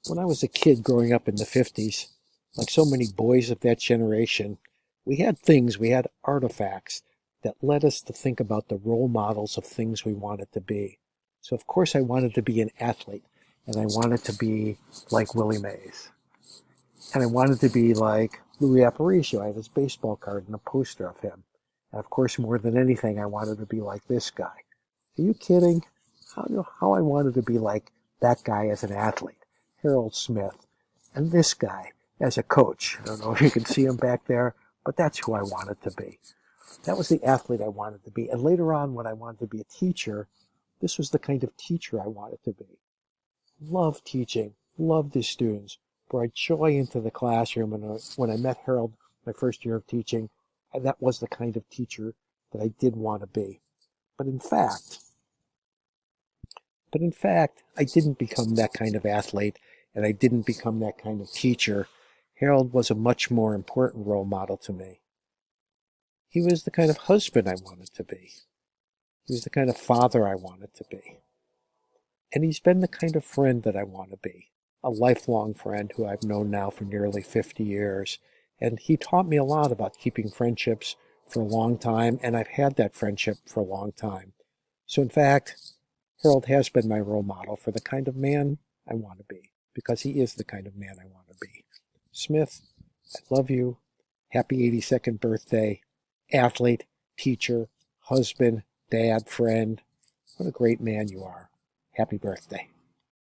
When I was a kid growing up in the 50s, like so many boys of that generation, we had artifacts that led us to think about the role models of things we wanted to be. So, of course, I wanted to be an athlete, and I wanted to be like Willie Mays. And I wanted to be like Louis Aparicio. I have his baseball card and a poster of him. And of course, more than anything, I wanted to be like this guy. Are you kidding? How I wanted to be like that guy as an athlete, Harold Smith, and this guy as a coach. I don't know if you can see him back there, but that's who I wanted to be. That was the athlete I wanted to be. And later on, when I wanted to be a teacher, this was the kind of teacher I wanted to be. Loved teaching, loved the students, brought joy into the classroom. And when I met Harold my first year of teaching, that was the kind of teacher that I did want to be. But in fact, I didn't become that kind of athlete, and I didn't become that kind of teacher. Harold was a much more important role model to me. He was the kind of husband I wanted to be. He was the kind of father I wanted to be. And he's been the kind of friend that I want to be. A lifelong friend who I've known now for nearly 50 years. And he taught me a lot about keeping friendships for a long time, and I've had that friendship for a long time. So in fact, Harold has been my role model for the kind of man I want to be, because he is the kind of man I want to be. Smith, I love you. Happy 82nd birthday. Athlete, teacher, husband, dad, friend. What a great man you are. Happy birthday.